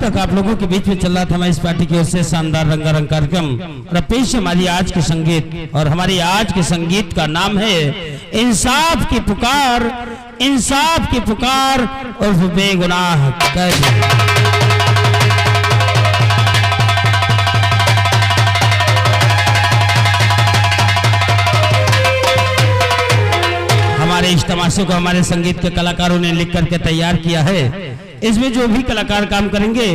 तक आप लोगों के बीच में चल रहा था हमारी इस पार्टी की ओर से शानदार रंगारंग कार्यक्रम और पेश हमारी आज के संगीत। और हमारी आज के संगीत का नाम है इंसाफ की पुकार, इंसाफ की पुकार उर्फ बेगुनाह कैदी। हमारे इस तमाशे को हमारे संगीत के कलाकारों ने लिख करके तैयार किया है। इसमें जो भी कलाकार काम करेंगे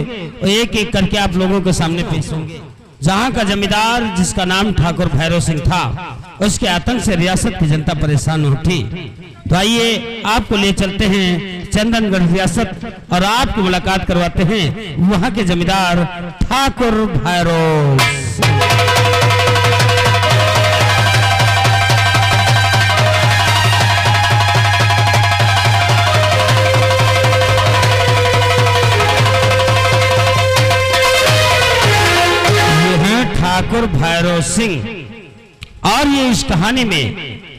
वो एक एक करके आप लोगों के सामने पेश होंगे। जहां का जमींदार जिसका नाम ठाकुर भैरव सिंह था, उसके आतंक से रियासत की जनता परेशान उठी। तो आइए आपको ले चलते हैं चंदनगढ़ रियासत और आपकी मुलाकात करवाते हैं वहां के जमींदार ठाकुर भैरव। ठाकुर भैरव सिंह और ये इस कहानी में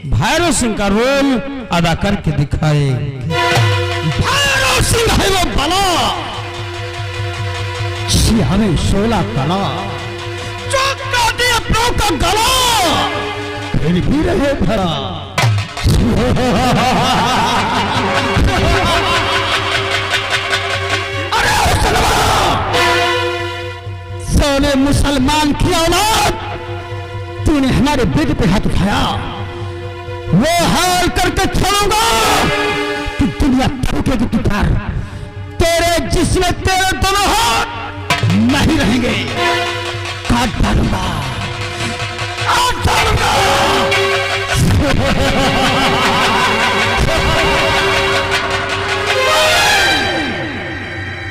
भैरव सिंह का रोल अदा करके दिखाए। भैरव सिंह है वो बला, हमें 16 कला जो काटे अपनों का गला, फिर भी रहे भरा। सोने मुसलमान की औलाद, तूने हमारे बेटे पे हाथ उठाया, वो हाल करके छोड़ूंगा कि दुनिया थूकेगी तू पर। तेरे जिसमें तेरे दोनों हाथ नहीं रहेंगे, काट डालूंगा, काट डालूंगा।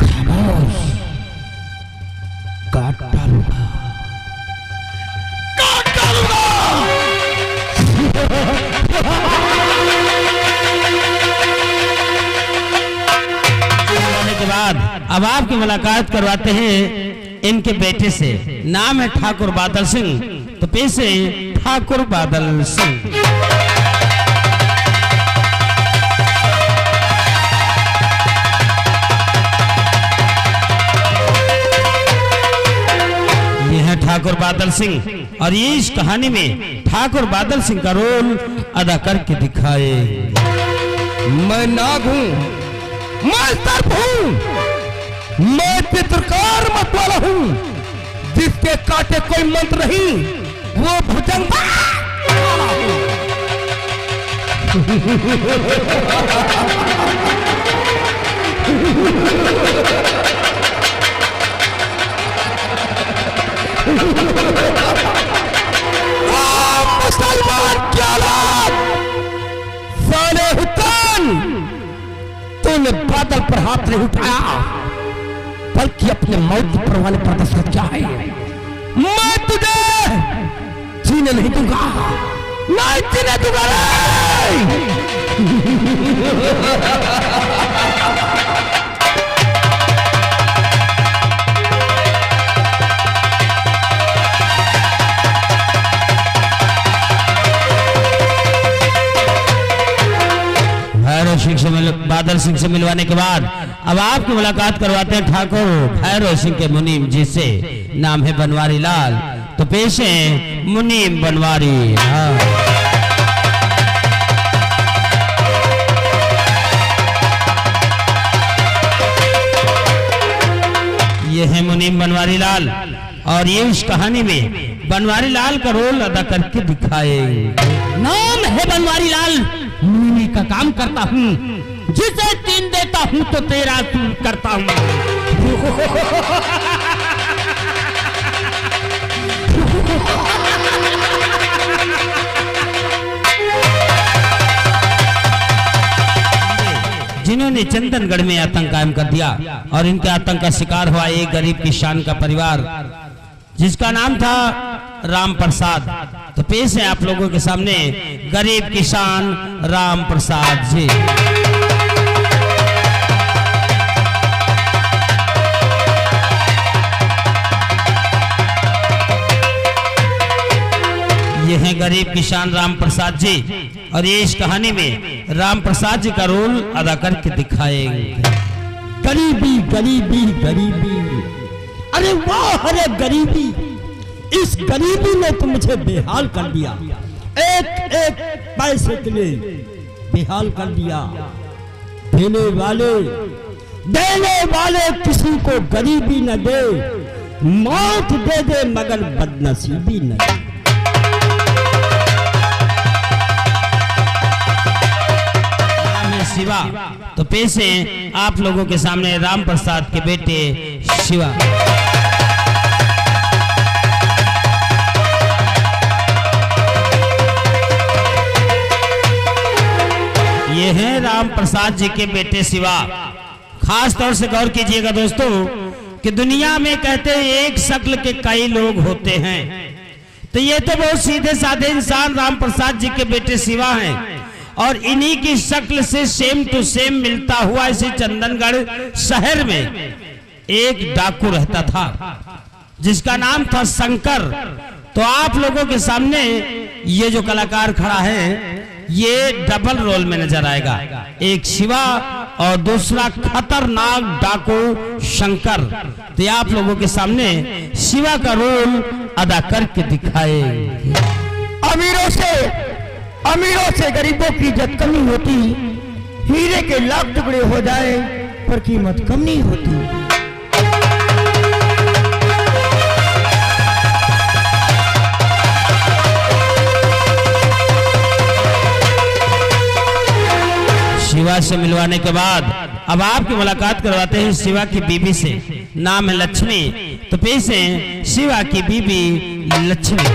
खामोश, काट डालूंगा, काट डालूंगा। के बाद अब आपकी मुलाकात करवाते हैं इनके बेटे से। नाम है ठाकुर बादल सिंह, तो पेश है ठाकुर बादल सिंह। ठाकुर बादल सिंह और ये इस कहानी में ठाकुर बादल सिंह का रोल अदा करके दिखाए। मैं नाग हूं, मैं सर्प हूं, मैं पितृकार मत वाला हूं, जिसके काटे कोई मंत्र नहीं, वो भुजंग मुसलमान क्या लाभ, साले हुक्म, तूने बादल पर हाथ नहीं उठाया, बल्कि अपने मौत की परवाह पर दस्तखत किया है। मैं तुझे जीने नहीं दूंगा, नहीं जीने दूंगा। बादल सिंह से मिलवाने के बाद अब आपकी मुलाकात करवाते हैं ठाकुर भैरव सिंह के मुनीम जी से। नाम है बनवारी लाल, तो पेश है मुनीम बनवारी लाल। ये है मुनीम बनवारी लाल और ये इस कहानी में बनवारी लाल का रोल अदा करके दिखाए। नाम है बनवारी लाल, मुनि का काम करता हूँ, जिसे तीन देता हूँ तो तेरा दूर करता हूँ। जिन्होंने चंदनगढ़ में आतंक कायम कर दिया और इनके आतंक का शिकार हुआ एक गरीब किसान का परिवार जिसका नाम था राम प्रसाद। तो पेश है आप लोगों के सामने गरीब किसान राम प्रसाद जी। ये हैं गरीब किसान राम प्रसाद जी और ये इस कहानी में राम प्रसाद जी का रोल अदा करके दिखाएंगे। गरीबी गरीबी गरीबी अरे वाह, अरे गरीबी, इस गरीबी ने तो मुझे बेहाल कर दिया, एक एक पैसे के लिए बेहाल कर दिया। देने वाले किसी को गरीबी न दे, मौत दे दे मगर बदनसीबी न दे। शिवा, तो पेश है आप लोगों के सामने राम प्रसाद के बेटे शिवा। ये हैं राम प्रसाद जी के बेटे शिवा। खास तौर से गौर कीजिएगा दोस्तों कि दुनिया में कहते हैं एक शक्ल के कई लोग होते हैं, तो ये तो बहुत सीधे साधे इंसान राम प्रसाद जी के बेटे शिवा हैं। और इन्हीं की शक्ल से सेम टू सेम मिलता हुआ इसी चंदनगढ़ शहर में एक डाकू रहता था जिसका नाम था शंकर। तो आप लोगों के सामने ये जो कलाकार खड़ा है ये डबल रोल में नजर आएगा, एक शिवा और दूसरा खतरनाक डाकू शंकर। तो आप लोगों के सामने शिवा का रोल अदा करके दिखाए। अमीरों से गरीबों की इज्जत कम नहीं होती, हीरे के लाख टुकड़े हो जाए पर कीमत कम नहीं होती। शिवा से मिलवाने के बाद अब आपकी मुलाकात करवाते हैं शिवा की बीबी से, नाम है लक्ष्मी। तो पेश है शिवा की बीबी लक्ष्मी।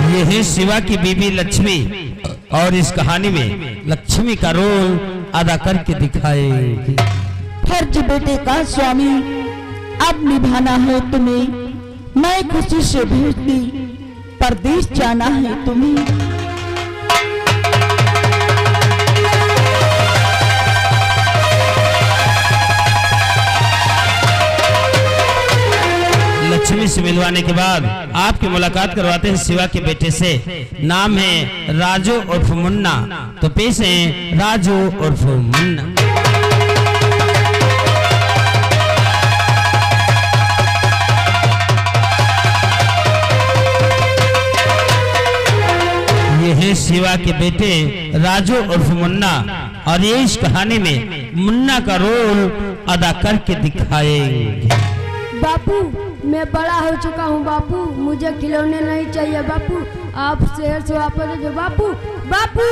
ये है शिवा की बीबी लक्ष्मी और इस कहानी में लक्ष्मी का रोल अदा करके दिखाए। फर्ज बेटे का स्वामी अब निभाना है तुम्हें, मैं खुशी से भेज दी, परदेश जाना है तुम्हें। लक्ष्मी से मिलवाने के बाद आपकी मुलाकात करवाते हैं शिवा के बेटे से, नाम है राजू उर्फ मुन्ना। तो पेश है राजू उर्फ मुन्ना। ये है शिवा के बेटे राजू उर्फ मुन्ना और ये इस कहानी में मुन्ना का रोल अदा करके दिखाएंगे। बापू मैं बड़ा हो चुका हूँ बापू, मुझे खिलौने नहीं चाहिए बापू, आप शहर से वापस आ जाओ बापू। बापू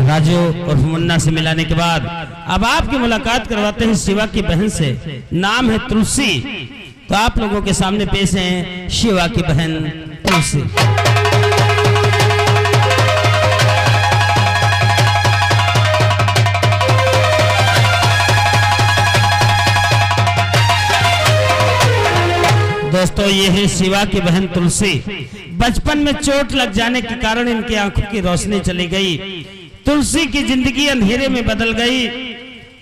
राजू और मुन्ना से मिलाने के बाद अब आपकी मुलाकात करवाते हैं शिवा की बहन से, नाम है तुलसी। तो आप लोगों के सामने पेश है शिवा की बहन तुलसी। दोस्तों ये है शिवा की बहन तुलसी। बचपन में चोट लग जाने के कारण इनकी आंखों की रोशनी चली गई। तुलसी की जिंदगी अंधेरे में बदल गई,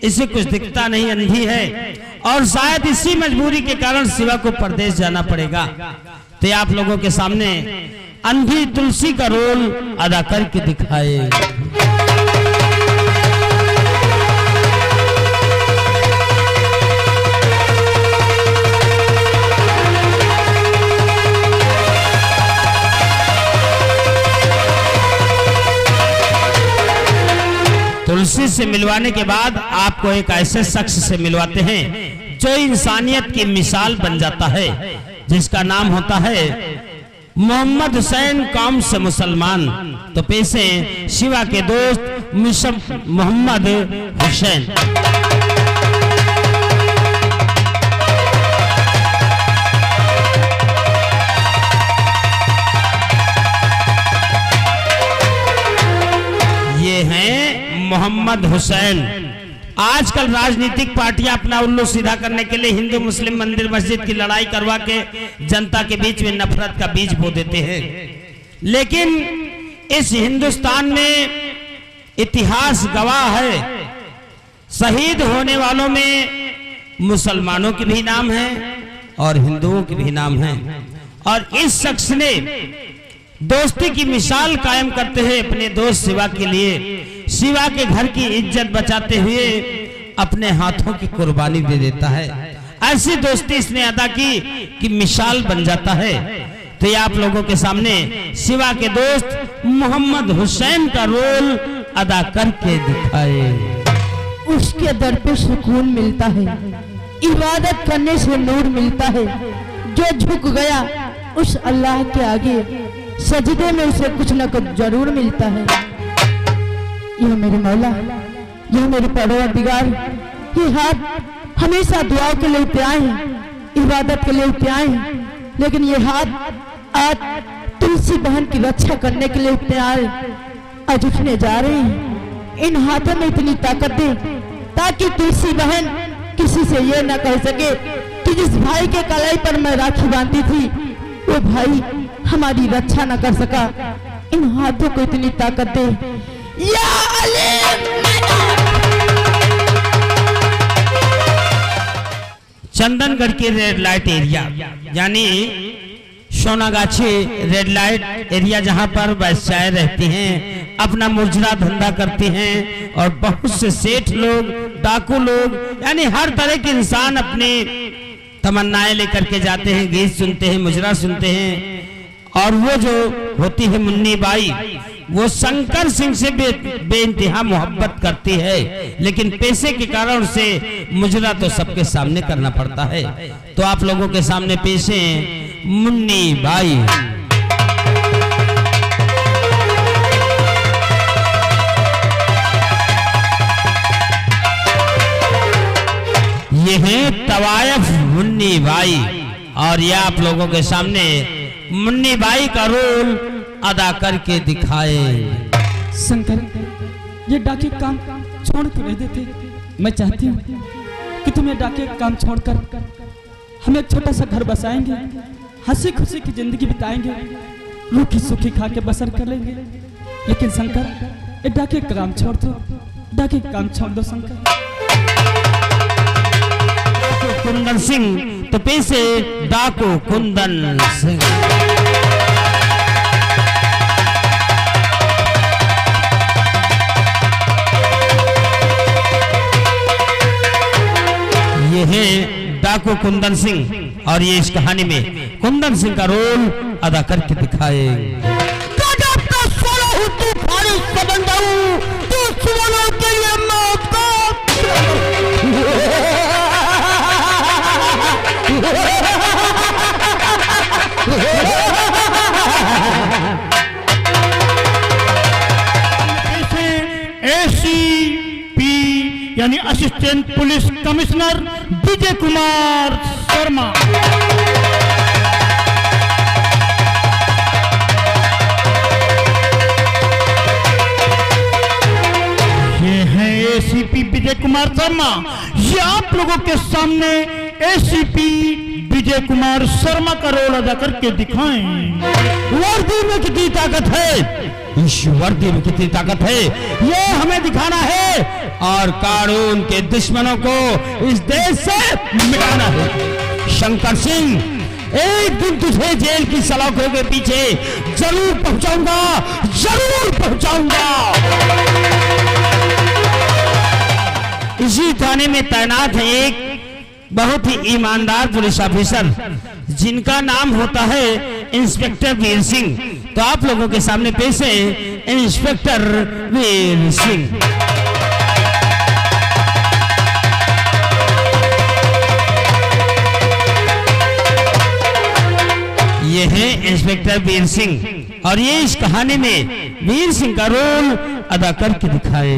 इसे कुछ दिखता नहीं, अंधी है और शायद इसी मजबूरी के कारण शिवा को परदेश जाना पड़ेगा। तो आप लोगों के सामने अंधी तुलसी का रोल अदा करके दिखाए। तुलसी से मिलवाने के बाद आपको एक ऐसे शख्स से मिलवाते हैं जो इंसानियत की मिसाल बन जाता है, जिसका नाम होता है मोहम्मद हुसैन, कौम से मुसलमान। तो पेश है शिवा के दोस्त मोहम्मद हुसैन। ये हैं मोहम्मद हुसैन। आजकल राजनीतिक पार्टियां अपना उल्लू सीधा करने के लिए हिंदू मुस्लिम मंदिर मस्जिद की लड़ाई करवा के जनता के बीच में नफरत का बीज बो देते हैं, लेकिन इस हिंदुस्तान में इतिहास गवाह है शहीद होने वालों में मुसलमानों के भी नाम हैं और हिंदुओं के भी नाम हैं। और इस शख्स ने दोस्ती की मिसाल कायम करते हुए अपने दोस्त शिवा के लिए शिवा के घर की इज्जत बचाते हुए अपने हाथों की कुर्बानी दे देता है। ऐसी दोस्ती इसने अदा की कि मिसाल बन जाता है। तो ये आप लोगों के सामने शिवा के दोस्त मोहम्मद हुसैन का रोल अदा करके दिखाए। उसके दर पे सुकून मिलता है, इबादत करने से नूर मिलता है। जो झुक गया उस अल्लाह के आगे सजदे में उसे कुछ न कुछ जरूर मिलता है। यह मेरे मौला, यह मेरे परवरदिगार, ये हाथ हमेशा दुआओं के लिए उठे आए हैं, इबादत के लिए उठे आए हैं, लेकिन ये हाथ आज तुलसी बहन की रक्षा करने के लिए उठे आए, आज उठने जा रहे हैं। इन हाथों में इतनी ताकत दे ताकि तुलसी बहन किसी से ये न कह सके कि जिस भाई के कलाई पर मैं राखी बांधी थी वो भाई हमारी रक्षा न कर सका। इन हाथों को इतनी ताकत दे या चंदनगढ़ के रेड लाइट एरिया यानी सोनागाछी रेड लाइट एरिया, जहां पर वैश्याएं रहती हैं, अपना मुजरा धंधा करते हैं और बहुत से सेठ लोग, डाकू लोग, यानी हर तरह के इंसान अपनी तमन्नाएं लेकर के जाते हैं, गीत सुनते हैं, मुजरा सुनते हैं। और वो जो होती है मुन्नी बाई, वो शंकर सिंह से बेइंतहा मोहब्बत करती है, लेकिन पैसे के कारण से मुजरा तो सबके सामने करना पड़ता है। तो आप लोगों के सामने पेश है मुन्नी बाई। ये है तवायफ मुन्नी बाई और ये आप लोगों के सामने मुन्नी बाई का रोल अदा करके दिखाए। शंकर, ये डाके काम छोड़ क्यों नहीं देते? मैं चाहती हूँ कि तुम ये डाके काम छोड़कर हम एक छोटा सा घर बसाएंगे, हंसी खुशी की जिंदगी बिताएंगे, रूखी सूखी खा के बसर कर लेंगे। लेकिन शंकर, ये डाके काम छोड़ दो, डाके काम छोड़ दो शंकर। कुंदन सिंह तो पैसे डाकू कुंदन सिंह। ये है डाकू कुंदन सिंह और ये इस कहानी में कुंदन सिंह का रोल अदा करके दिखाए। ACP यानी assistant police commissioner Vijay Kumar Sharma. ये है ACP विजय कुमार शर्मा। ये आप लोगों के सामने ACP विजय कुमार शर्मा का रोल अदा करके दिखाएं। वर्दी में कितनी ताकत है, इस वर्दी में कितनी ताकत है, ये हमें दिखाना है और कानून के दुश्मनों को इस देश से मिटाना है। शंकर सिंह, एक दिन तुझे जेल की सलाखों के पीछे जरूर पहुंचाऊंगा, जरूर पहुंचाऊंगा। इसी थाने में तैनात है एक बहुत ही ईमानदार पुलिस ऑफिसर जिनका नाम होता है इंस्पेक्टर वीर सिंह। तो आप लोगों के सामने पेश है इंस्पेक्टर वीर सिंह। ये है इंस्पेक्टर वीर सिंह और ये इस कहानी में वीर सिंह का रोल अदा करके दिखाए।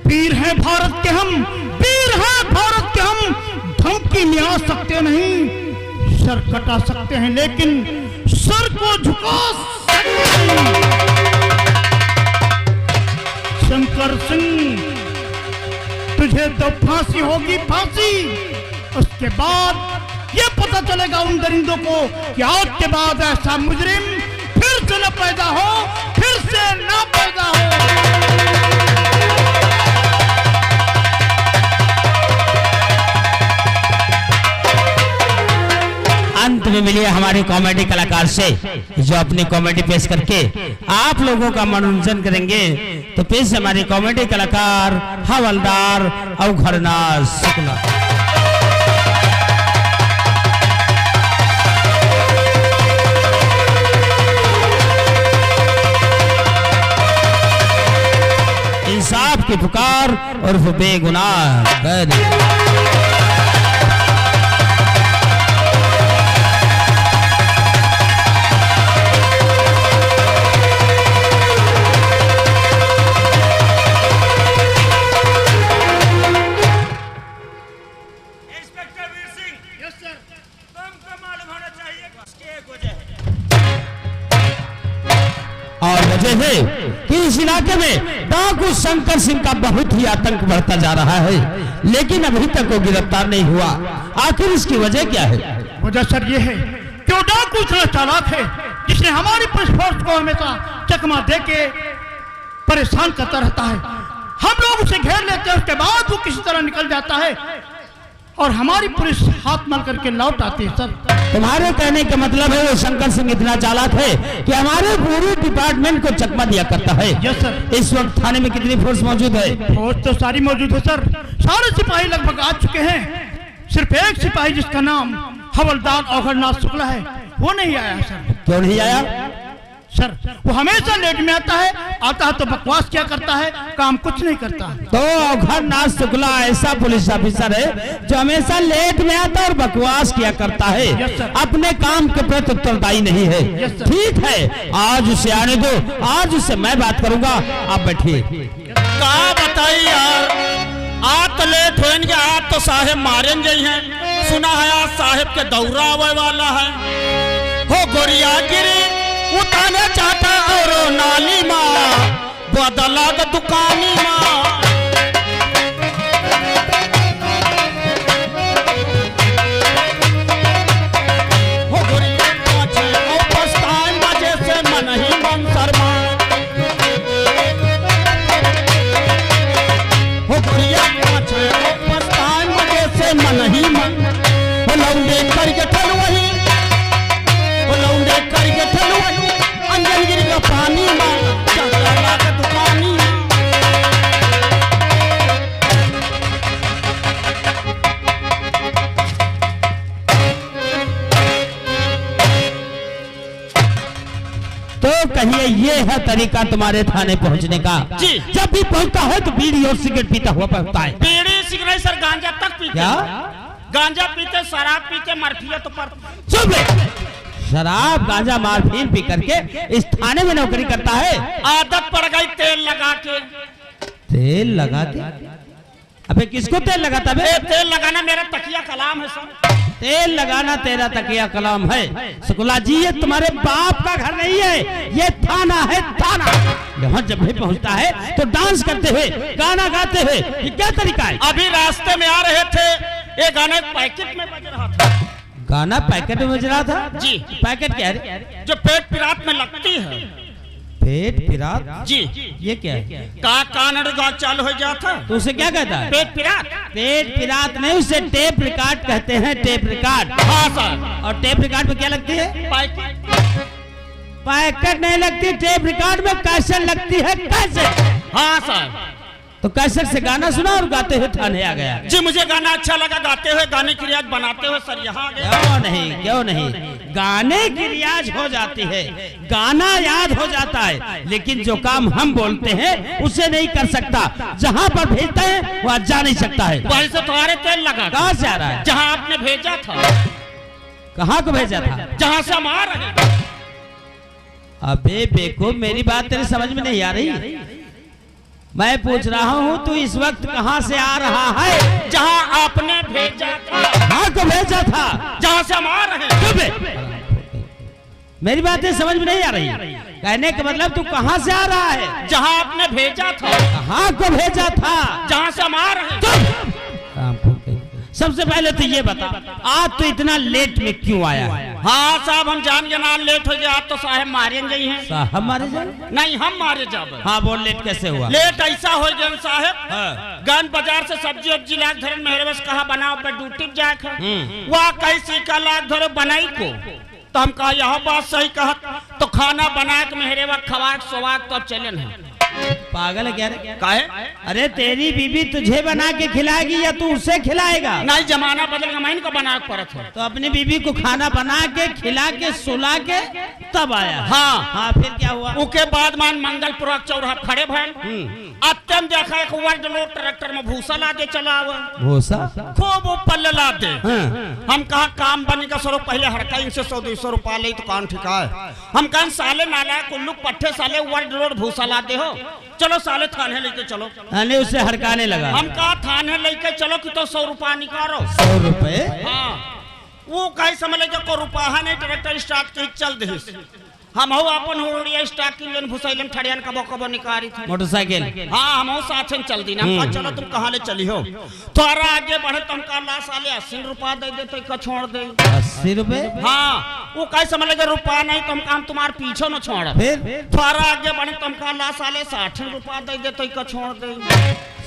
वीर है भारत के हम, वीर है भारत के हम, धमकी में आ सकते नहीं, सर कटा सकते हैं लेकिन सर को झुका सकते नहीं। शंकर सिंह, तुझे तो फांसी होगी, फांसी। उसके बाद ये पता चलेगा उन दरिंदों को कि आज के बाद ऐसा मुजरिम फिर से न पैदा हो, फिर से न पैदा हो। सुनने मिली है हमारे कॉमेडी कलाकार से, जो अपनी कॉमेडी पेश करके आप लोगों का मनोरंजन करेंगे। तो पेश हमारे कॉमेडी कलाकार हवलदार अवघरनाथ शुक्ला। इंसाफ की पुकार और वो बेगुनाह कैद। Inspector Veer Singh, yes sir. तुमको मालूम होना चाहिए उसकी एक वजह है। और वजह है कि इस इलाके में डाकू शंकर सिंह का बहुत ही आतंक बढ़ता जा रहा है, लेकिन अभी तक वो गिरफ्तार नहीं हुआ। आखिर इसकी वजह क्या है? वजह सर ये है कि वो डाकू इतना चालाक है जिसने हमारी पुलिस फोर्स को हमेशा चकमा दे के परेशान करता रहता है। हम लोग उसे घेर लेते हैं, उसके बाद वो किसी तरह निकल जाता है और हमारी पुलिस हाथ मल करके लौट आती है सर। तुम्हारे कहने का मतलब है वो शंकर सिंह इतना चालाक है कि हमारे पूरे डिपार्टमेंट को चकमा दिया करता है। Yes sir. इस वक्त थाने में कितनी फोर्स मौजूद है? फौज तो सारी मौजूद है सर, सारे सिपाही लगभग आ चुके हैं। सिर्फ एक सिपाही जिसका नाम हवलदार अवघरनाथ शुक्ला है वो नहीं आया सर। क्यों नहीं आया? सर वो हमेशा लेट में आता है तो बकवास क्या करता है, काम कुछ नहीं करता। तो अवघरनाथ शुक्ला ऐसा पुलिस ऑफिसर है जो हमेशा लेट में आता और बकवास किया करता है, यस सर। अपने काम के प्रति उत्तरदायी नहीं है। Yes sir. ठीक है, आज उसे आने दो, आज उससे मैं बात करूंगा। आप बैठिए। कहा बताई यार, आज तो लेट होएंगे, आज तो साहेब मारें गई हैं। सुना है आज साहेब के दौरा आवे वाला है। हो गोरिया गिरी उताने चाहता और नाली माँ बदला द दुकानी माँ। हो गोरिया पाछे ओ पछतान बजे से मन ही मन शर्मा। हो गोरिया पाछे ओ पछतान बजे से मन ही मन। हो लौंडे करके ठल वही, हो लौंडे करके ठल वही, अंजन गिर का पानी माँ चला के दुकानी। तो कहिए ये है तरीका तुम्हारे थाने पहुंचने का? जी। जब भी पहुंचता है तो बीड़ी और सिगरेट पीता हुआ पहुंचता है। बीड़ी सिगरेट सर गांजा तक पीते। क्या? गांजा पीते, शराब पीते, मर्फिया तो पर। चुप रहे। शराब गांजा मारफीन पी करके इस थाने में नौकरी करता है। आदत पड़ गई तेल लगा के। तेल लगाते? अबे किसको तेल लगाता बे? तेल लगाना मेरा तकिया कलाम है सर। तेल लगाना तेरा तकिया कलाम है। शुक्ला जी ये तुम्हारे बाप का घर नहीं है, ये थाना है, थाना। यहाँ जब भी पहुँचता है तो डांस करते हुए, गाना गाते हुए, ये क्या तरीका है? अभी रास्ते में आ रहे थे, ये गाने पैकेट में बज रहा था। गाना पैकेट में बज रहा था? जी। पैकेट क्या है? जो पेट पिरात में लगती है। पेट पिरात? जी। ये क्या है? का कानड़ गा चालू हो जाता। तो उसे क्या कहता है? पेट पिरात। पेट पिरात नहीं, उसे टेप रिकॉर्ड कहते हैं, टेप रिकॉर्ड। हाँ सर। और टेप रिकॉर्ड में क्या लगती है? पैकेट। पैकेट नहीं लगती, टेप रिकॉर्ड में कैसेट लगती है। कैसेट? हाँ सर। तो कैसेट से गाना सुना और गाते हुए थाने आ गया। जी मुझे गाना अच्छा लगा, गाते हुए गाने की रियाज बनाते हुए सर यहाँ आ गया। क्यों नहीं, क्यों नहीं, गाने की रियाज हो जाती है, गाना याद हो जाता है, लेकिन जो काम हम बोलते हैं उसे नहीं कर सकता। जहाँ पर भेजते हैं वहाँ जा नहीं सकता है। वहीं से तुम्हारे तेल लगा। कहाँ से आ रहा है? जहाँ आपने भेजा था। कहाँ को भेजा था? जहाँ से हम आ रहे। अबे बेको, मेरी बात तेरे समझ में नहीं आ रही। मैं पूछ रहा हूँ तू इस वक्त कहाँ से आ रहा है? जहाँ आपने भेजा था। कहाँ को भेजा था? जहाँ से हम आ रहे हैं। मेरी बातें समझ में नहीं आ रही। कहने का मतलब तू कहाँ से आ रहा है? जहाँ आपने भेजा था। कहाँ को भेजा था? जहाँ से हम आ रहे हैं। सबसे पहले तो ये बता, आज तो इतना लेट में क्यों आया? हाँ साहब, हम जान के ना लेट हो गया। आज तो साहब मारे गई हैं। साहब मारे जाए? नहीं, हम मारे जाब। हाँ बोल, लेट कैसे हुआ? लेट ऐसा हो गया साहब, हाँ। गन बाजार से सब्जी वब्जी लाख धरे मेरे बस कहा बनाओ पे ड्यूटी जाए, वह कई सीखा लाख धरे बनाई को, तो हम कहा यह बात सही कहा, तो खाना बना के मेरे वक्त खवा सोवाक तो अब चले हैं। पागल है क्या रे? काहे? अरे तेरी बीबी तुझे बना के खिलाएगी या तू उसे खिलाएगा? नहीं, जमाना बदल गया, मैं को बना के परत है। तो अपनी बीबी को खाना बना के खिला के सुला के तब आया? हाँ हाँ, फिर क्या हुआ? उसके बाद मान मंगलपुर चौराहा खड़े भैन अत्यंत देखा एक वर्ड लोड ट्रैक्टर में भूसा ला दे चला हुआ, भूसा खूब वो पल्ले ला दे। हाँ। हम कहा काम बने का स्वरूप पहले हड़का इनसे 100-200 रुपया ले तो काम ठिका है। हम कहा साले नाला कुल्लू पट्टे साले वर्ड लोड भूसा लाते हो, चलो साले थाने लेके चलो। थाने उसे हड़काने लगा। हम कहा थाने लेके चलो कि तो 100 रुपया निकालो। 100 रुपए? हाँ, वो कहीं समझ ले को रुपया नहीं, ट्रैक्टर स्टार्ट के चल दे। हम हो अपन होड़िया स्टार्ट की लेन भुसैलन ठड़ियान कबो कबो निकारी थी मोटरसाइकिल। हाँ, हम हो साथन चल दी ना। हम कहा चलो तुम कहाँ ले चली हो, थोड़ा आगे बढ़े तुम का ला साले 80 रुपया दे देते का छोड़ दे। 80 रुपए? हाँ, वो कहीं समझ लगे रुपया नहीं तुम काम तुम्हारे पीछे न छोड़। फिर थोड़ा आगे बढ़े तुम का ला साले 60 रुपया दे देते का छोड़ दे।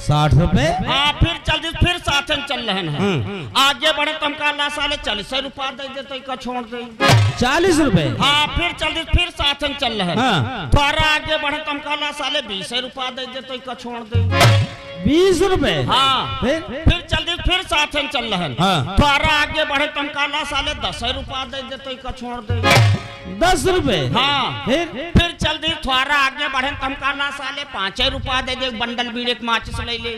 60 रुपए? हाँ, फिर चल दी, फिर साथन चल रहे हैं। आगे बढ़े तुम का ला साले 40 रुपया दे देते का छोड़ दे। 40 रुपए? हाँ, फिर चल दी, फिर साथन चल रहे हैं। हाँ। थोड़ा आगे बढ़े तुम का ला साले 20 रुपया दे देते का छोड़ दे। 20 रुपए? हाँ, फिर चल दी, फिर साथन चल रहे हैं। हाँ। थोड़ा आगे बढ़े तुम का ला साले 10 रुपया दे देते का छोड़ दे। 10 रुपए? हाँ, फिर चल दी, थोड़ा आगे बढ़े तुम का ला साले 5 रुपया दे दे, बंडल बीड़े के माचिस ले ले।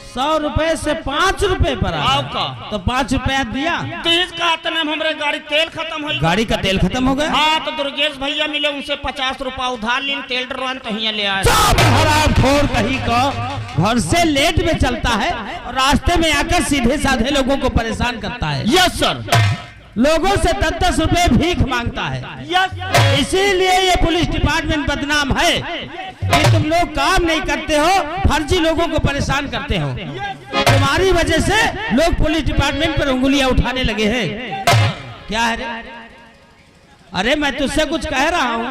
100 रुपए से 5 रुपए पर आओ का तो 5 रुपया दिया। 30 का आतने में हमारे गाड़ी तेल खत्म हो गया। गाड़ी का तेल खत्म हो गया? हाँ, तो दुर्गेश भैया मिले, उनसे 50 रुपया उधार लीन, तेल डरवान तो हिया ले आए। हरामखोर कहीं का घर से लेट में चलता है और रास्ते में आकर सीधे साधे लोगों को परेशान करता है। Yes sir. लोगों से 10-10 रुपए भीख मांगता है। यस। इसीलिए ये पुलिस डिपार्टमेंट बदनाम है कि तुम लोग काम नहीं करते हो, फर्जी लोगों को परेशान करते हो। तुम्हारी वजह से लोग पुलिस डिपार्टमेंट पर उंगलियां उठाने लगे हैं। क्या है रे? अरे मैं तुझसे कुछ कह रहा हूँ,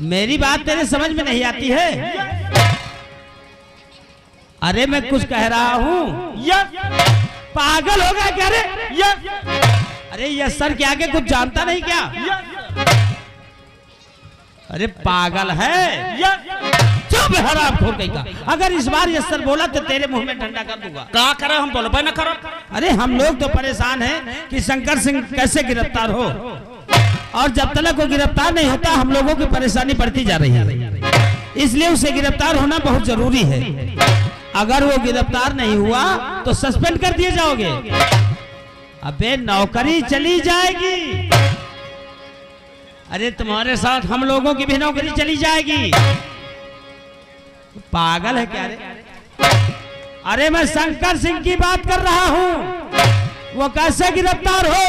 मेरी बात तेरे समझ में नहीं आती है? अरे मैं कुछ कह रहा हूँ। पागल हो गया क्या रे? अरे यस सर के आगे कुछ जानता नहीं क्या? अरे पागल है? चुप हरामखोर कहीं का। अगर इस बार यस सर बोला तो तेरे मुंह में डंडा कर दूंगा। क्या करे, हम बोलबे न करो। अरे हम लोग तो परेशान हैं कि शंकर सिंह कैसे गिरफ्तार हो, और जब तक वो गिरफ्तार नहीं होता हम लोगों की परेशानी बढ़ती जा रही है। इसलिए उसे गिरफ्तार होना बहुत जरूरी है। अगर वो गिरफ्तार नहीं हुआ तो सस्पेंड कर दिए जाओगे। अबे नौकरी चली जाएगी। अरे तुम्हारे साथ हम लोगों की भी नौकरी चली जाएगी। पागल है क्या रे? अरे मैं शंकर सिंह की बात कर रहा हूं, वो कैसे गिरफ्तार हो?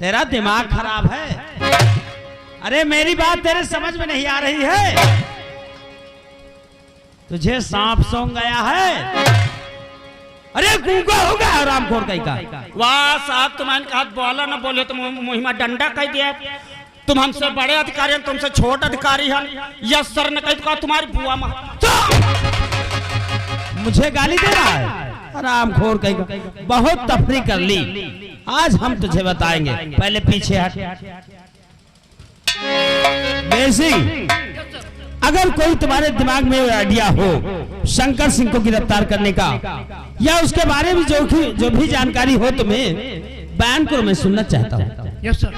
तेरा दिमाग खराब है। अरे मेरी बात तेरे समझ में नहीं आ रही है? तुझे सांप सौंग गया है? अरे गूंगा हो गया हरामखोर कहीं का। वाह साहब, तुम्हारे कहा बोला ना बोले तो मुहिमा डंडा कह दिया। तुम हमसे बड़े अधिकारी हैं, तुमसे छोटे अधिकारी हैं। यस सर ने कहा तुम्हारी बुआ माँ। मुझे गाली दे रहा है? हरामखोर कहीं का। बहुत तफरी कर ली, आज हम तुझे बताएंगे। पहले पीछे हट। बेसिंग, अगर कोई तुम्हारे दिमाग में आइडिया हो शंकर सिंह को गिरफ्तार करने का, या उसके बारे में जो भी जानकारी हो तुम्हें, बयान को मैं सुनना चाहता हूँ। Yes sir.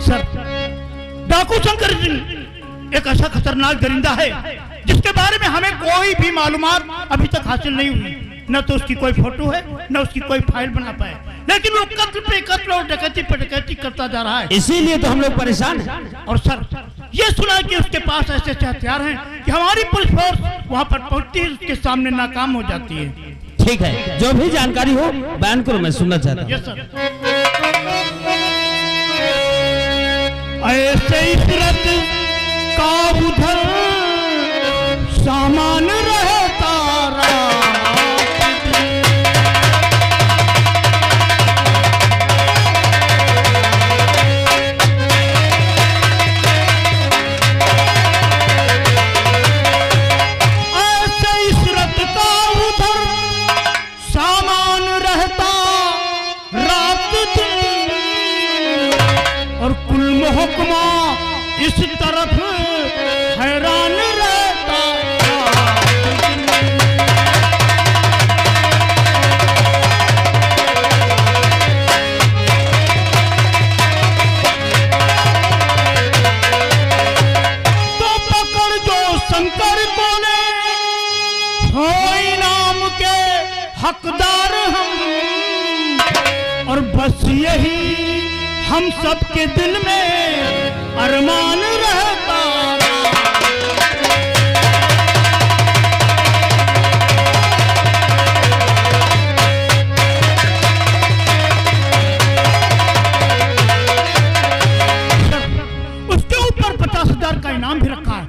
सर, डाकू शंकर सिंह एक ऐसा खतरनाक दरिंदा है जिसके बारे में हमें कोई भी मालूमात अभी तक हासिल नहीं हुई। न तो उसकी कोई फोटो है, न उसकी कोई फाइल बना पाए, लेकिन वो कत्ल पे कत्ल और डकैती पे डकैती करता जा रहा है। इसीलिए तो हम लोग परेशान हैं। और सर, ये सुना कि उसके पास ऐसे ऐसे हथियार हैं कि हमारी पुलिस फोर्स वहाँ पर पहुँचती है, उसके सामने नाकाम हो जाती है। ठीक है, जो भी जानकारी हो बयान करो, मैं सुनना चाहता हूँ। Yes sir. ऐसे इशरत का उधर सामान रहे हकदार हम, और बस यही हम सबके दिल में अरमान रहता। उसके ऊपर 50,000 का इनाम भी रखा है।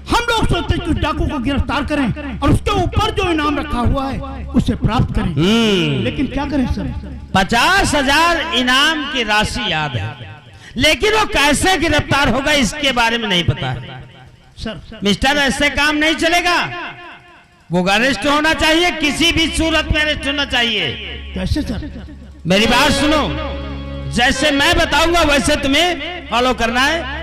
हम लोग सोचते हैं कि डाकू को गिरफ्तार करें और उसके ऊपर जो इनाम रखा हुआ है उसे प्राप्त करें, लेकिन क्या करें सर? 50,000 इनाम की राशि याद है, लेकिन वो कैसे गिरफ्तार होगा इसके बारे में नहीं पता है। सर मिस्टर, ऐसे काम नहीं चलेगा। वो अरेस्ट होना चाहिए, किसी भी सूरत में अरेस्ट होना चाहिए। कैसे सर? मेरी बात सुनो, जैसे मैं बताऊंगा वैसे तुम्हें फॉलो करना है।